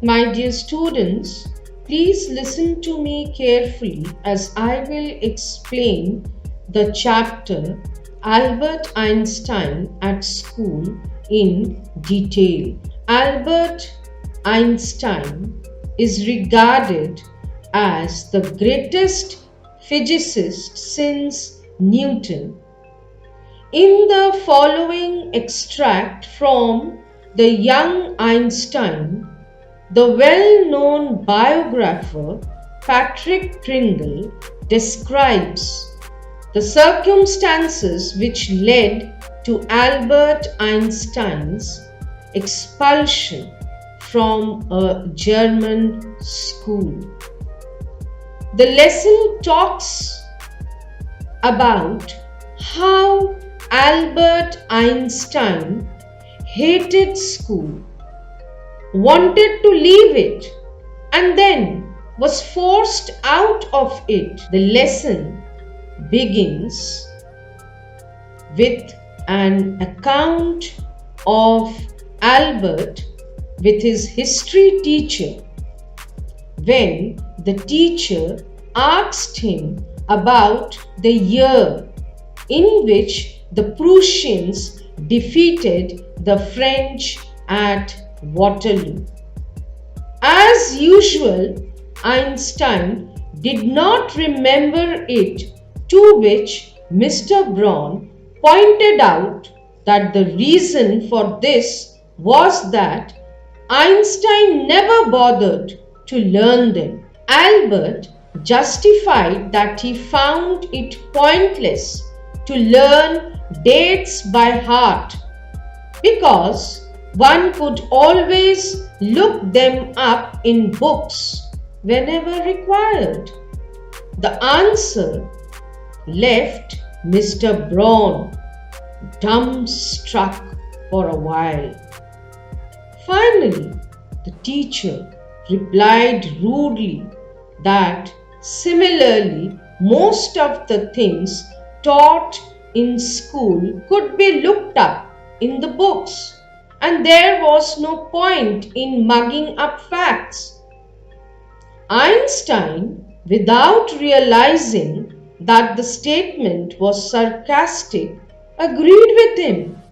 My dear students, please listen to me carefully as I will explain the chapter Albert Einstein at School in detail. Albert Einstein is regarded as the greatest physicist since Newton. In the following extract from the Young Einstein, the well-known biographer Patrick Pringle describes the circumstances which led to Albert Einstein's expulsion from a German school. The lesson talks about how Albert Einstein hated school, wanted to leave it, and then was forced out of it. The lesson begins with an account of Albert with his history teacher when the teacher asked him about the year in which the Prussians defeated the French at Waterloo. As usual, Einstein did not remember it, to which Mr. Braun pointed out that the reason for this was that Einstein never bothered to learn them. Albert justified that he found it pointless to learn dates by heart because one could always look them up in books whenever required. The answer left Mr. Braun dumbstruck for a while. Finally, the teacher replied rudely that similarly most of the things taught in school could be looked up in the books, and there was no point in mugging up facts. Einstein, without realizing that the statement was sarcastic, agreed with him.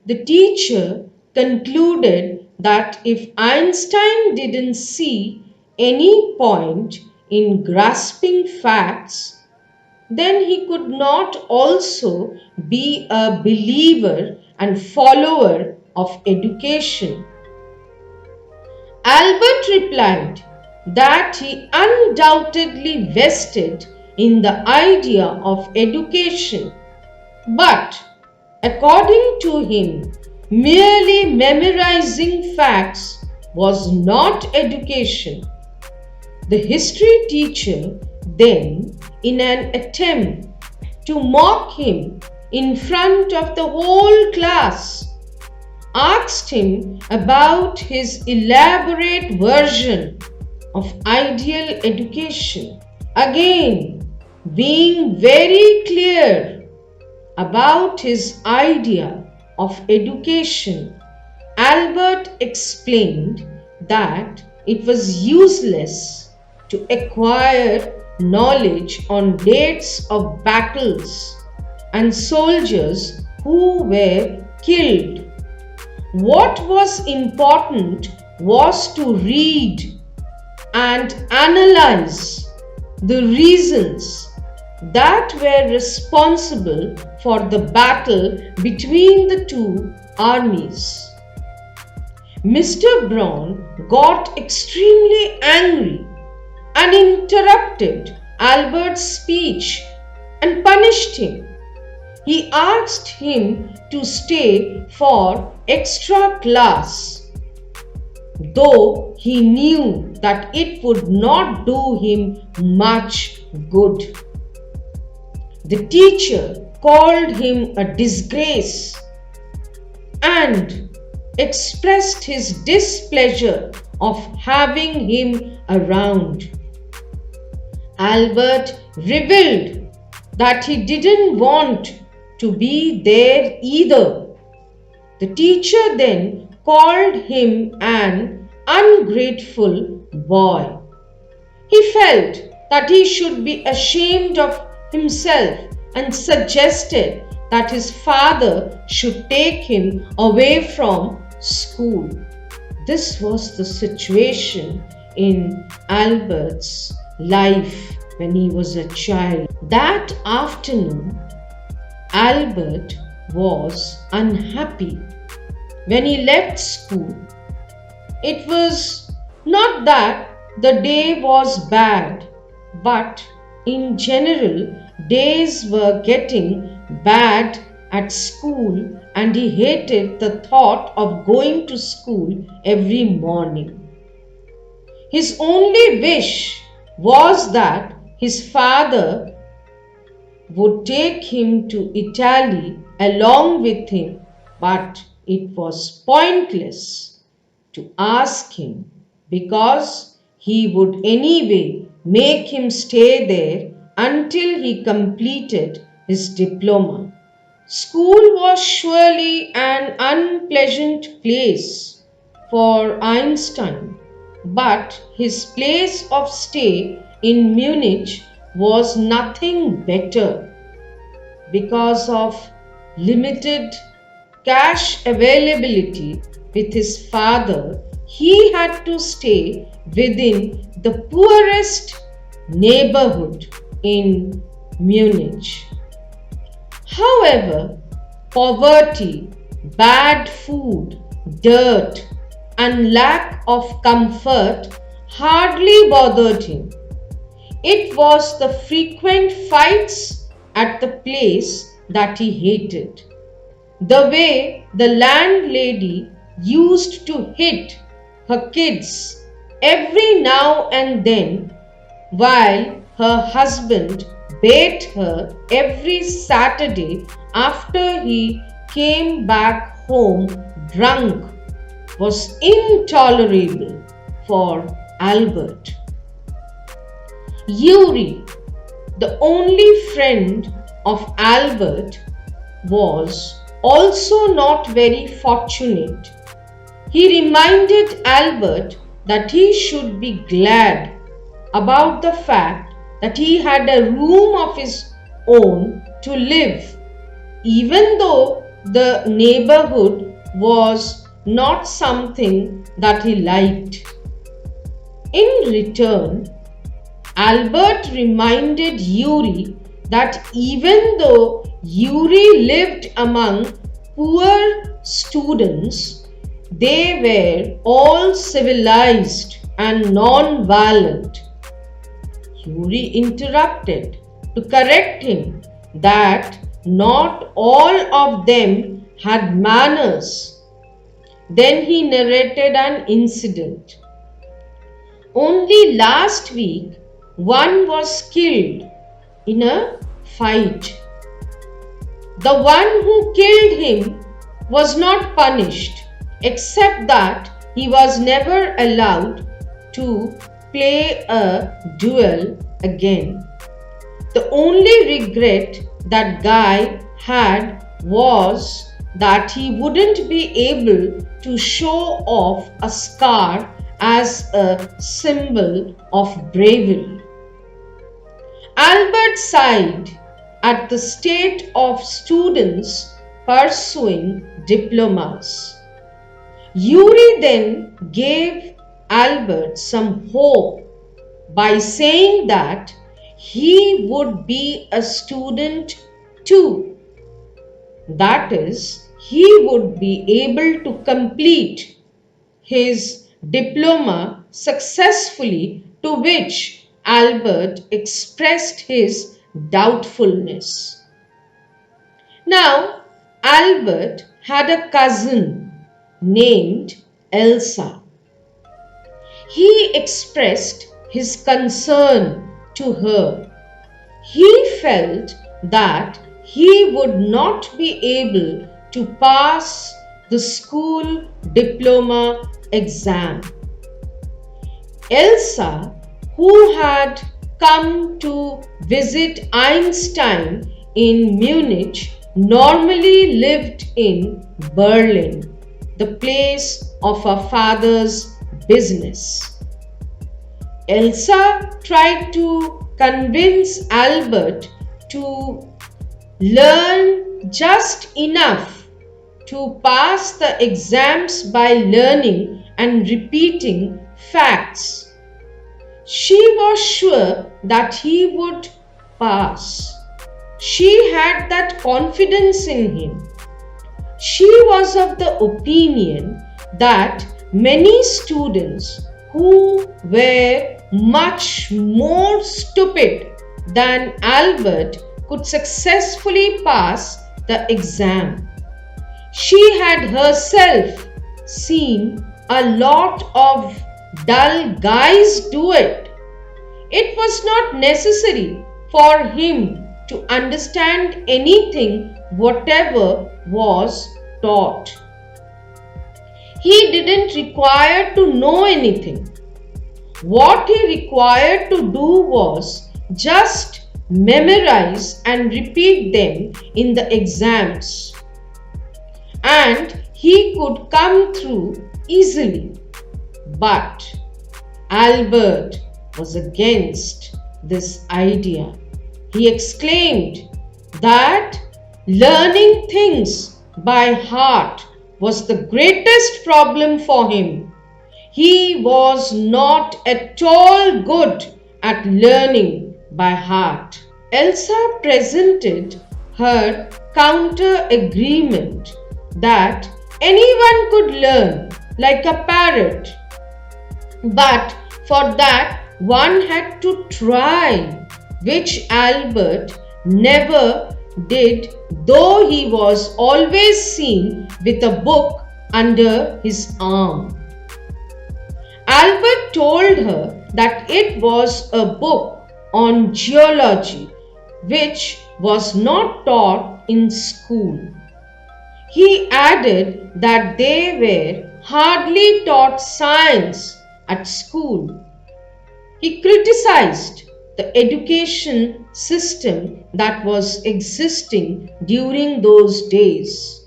The teacher concluded that if Einstein didn't see any point in grasping facts, then he could not also be a believer and follower of education. Albert replied that he undoubtedly vested in the idea of education, but according to him, merely memorizing facts was not education. The history teacher then, in an attempt to mock him in front of the whole class, asked him about his elaborate version of ideal education. Again, being very clear about his idea of education, Albert explained that it was useless to acquire knowledge on dates of battles and soldiers who were killed. What was important was to read and analyze the reasons that were responsible for the battle between the two armies. Mr. Braun got extremely angry and interrupted Albert's speech and punished him. He asked him to stay for extra class, though he knew that it would not do him much good. The teacher called him a disgrace and expressed his displeasure of having him around. Albert revealed that he didn't want to be there either. The teacher then called him an ungrateful boy. He felt that he should be ashamed of himself and suggested that his father should take him away from school. This was the situation in Albert's life when he was a child. That afternoon, Albert was unhappy when he left school. It was not that the day was bad, but in general, days were getting bad at school and he hated the thought of going to school every morning. His only wish was that his father would take him to Italy along with him, but it was pointless to ask him because he would anyway make him stay there until he completed his diploma. School was surely an unpleasant place for Einstein, but his place of stay in Munich was nothing better. Because of limited cash availability with his father, he had to stay within the poorest neighborhood in Munich. However, poverty, bad food, dirt, and lack of comfort hardly bothered him. It was the frequent fights at the place that he hated. The way the landlady used to hit her kids every now and then, while her husband beat her every Saturday after he came back home drunk, was intolerable for Albert. Yuri, the only friend of Albert, was also not very fortunate. He reminded Albert that he should be glad about the fact that he had a room of his own to live, even though the neighborhood was not something that he liked. In return, Albert reminded Yuri that even though Yuri lived among poor students, they were all civilized and non-violent. Yuri interrupted to correct him that not all of them had manners. Then he narrated an incident. Only last week, one was killed in a fight. The one who killed him was not punished, except that he was never allowed to play a duel again. The only regret that guy had was that he wouldn't be able to show off a scar as a symbol of bravery. Albert sighed at the state of students pursuing diplomas. Yuri then gave Albert some hope by saying that he would be a student too. That is, he would be able to complete his diploma successfully, to which Albert expressed his doubtfulness. Now, Albert had a cousin named Elsa. He expressed his concern to her. He felt that he would not be able to pass the school diploma exam. Elsa, who had come to visit Einstein in Munich, normally lived in Berlin, the place of her father's business. Elsa tried to convince Albert to learn just enough to pass the exams by learning and repeating facts. She was sure that he would pass. She had that confidence in him. She was of the opinion that many students who were much more stupid than Albert could successfully pass the exam. She had herself seen a lot of dull guys do it. It was not necessary for him to understand anything whatever was taught. He didn't require to know anything. What he required to do was just memorize and repeat them in the exams, and he could come through easily. But Albert was against this idea. He exclaimed that learning things by heart was the greatest problem for him. He was not at all good at learning by heart. Elsa presented her counter agreement that anyone could learn like a parrot, but for that one had to try, which Albert never did, though he was always seen with a book under his arm. Albert told her that it was a book on geology, which was not taught in school. He added that they were hardly taught science at school. He criticized the education system that was existing during those days.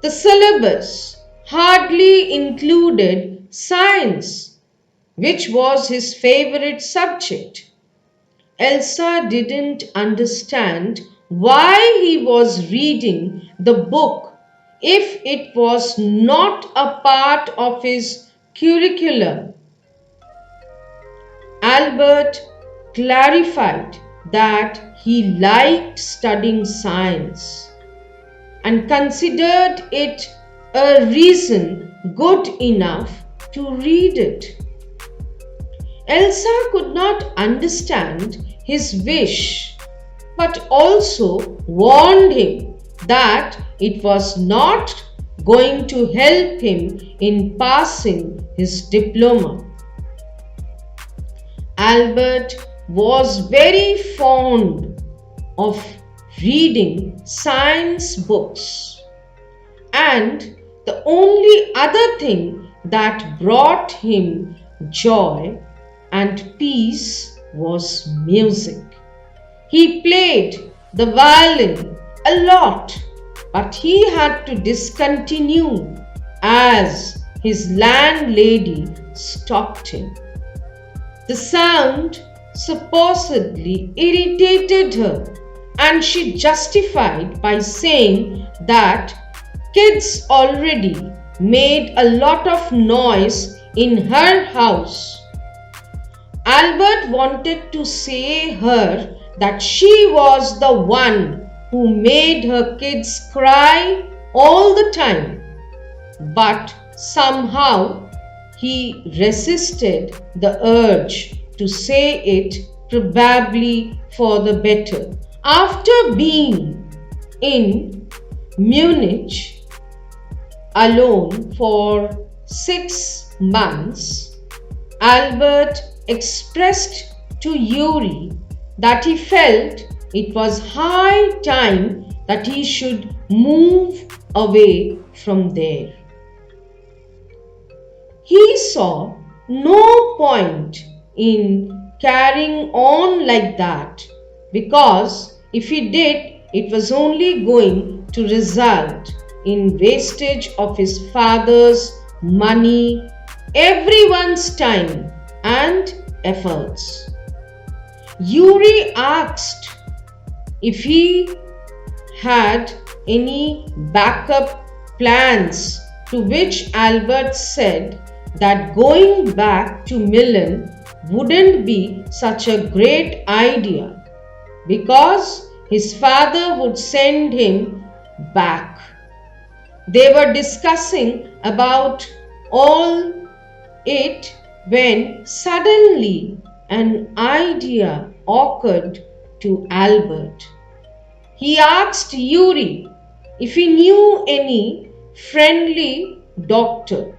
The syllabus hardly included science, which was his favorite subject. Elsa didn't understand why he was reading the book if it was not a part of his curriculum. Albert clarified that he liked studying science and considered it a reason good enough to read it. Elsa could not understand his wish, but also warned him that it was not going to help him in passing his diploma. Albert was very fond of reading science books, and the only other thing that brought him joy and peace was music. He played the violin a lot, but he had to discontinue as his landlady stopped him. The sound supposedly irritated her, and she justified by saying that kids already made a lot of noise in her house. Albert wanted to say her that she was the one who made her kids cry all the time, but somehow he resisted the urge to say it, probably for the better. After being in Munich alone for 6 months, Albert expressed to Yuri that he felt it was high time that he should move away from there. He saw no point in carrying on like that, because if he did, it was only going to result in wastage of his father's money everyone's time and efforts. Yuri asked if he had any backup plans, to which Albert said that going back to Milan wouldn't be such a great idea because his father would send him back. They were discussing about all it when suddenly an idea occurred to Albert. He asked Yuri if he knew any friendly doctor.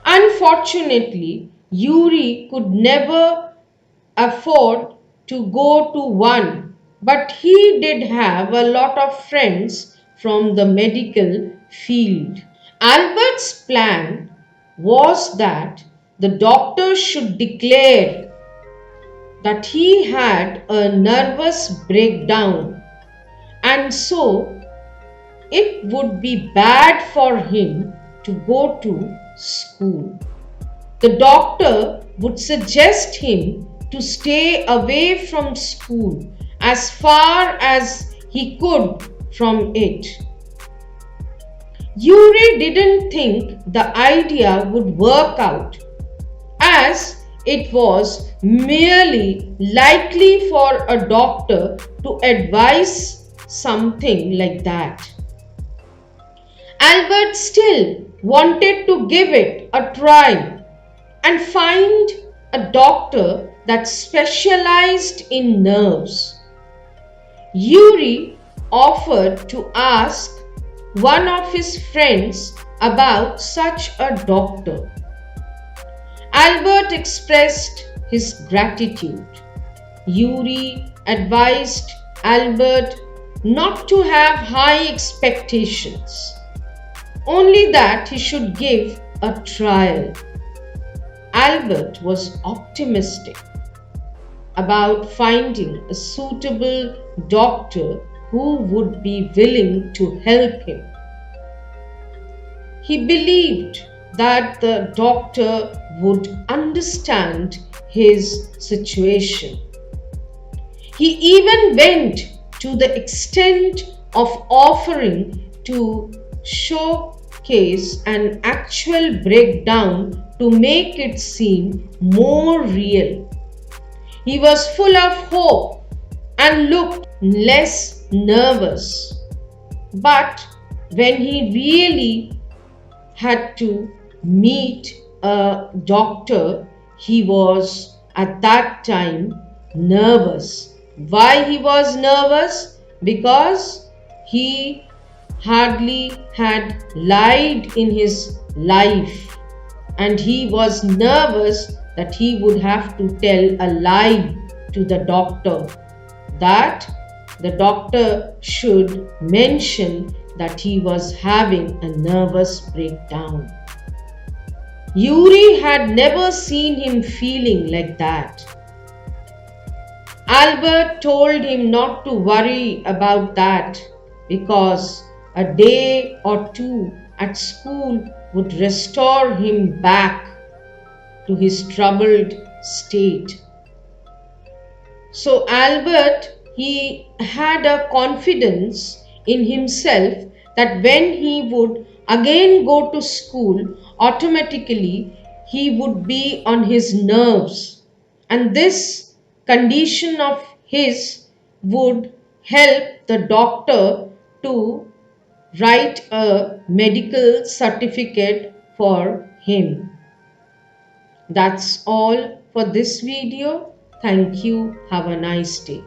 Unfortunately, Yuri could never afford to go to one, but he did have a lot of friends from the medical field. Albert's plan was that the doctor should declare that he had a nervous breakdown, and so it would be bad for him to go to school. The doctor would suggest him to stay away from school as far as he could from it. Yuri didn't think the idea would work out, as it was merely likely for a doctor to advise something like that. Albert still wanted to give it a try and find a doctor that specialized in nerves. Yuri offered to ask one of his friends about such a doctor. Albert expressed his gratitude. Yuri advised Albert not to have high expectations, only that he should give a trial. Albert was optimistic about finding a suitable doctor who would be willing to help him. He believed that the doctor would understand his situation. He even went to the extent of offering to showcase an actual breakdown to make it seem more real. He was full of hope and looked less nervous. But when he really had to meet a doctor, he was at that time nervous. Why he was nervous? Because he hardly had lied in his life, and he was nervous that he would have to tell a lie to the doctor, that the doctor should mention that he was having a nervous breakdown. Yuri had never seen him feeling like that. Albert told him not to worry about that because a day or two at school would restore him back to his troubled state. So Albert, he had a confidence in himself that when he would again go to school, automatically he would be on his nerves, and this condition of his would help the doctor to write a medical certificate for him. That's all for this video. Thank you. Have a nice day.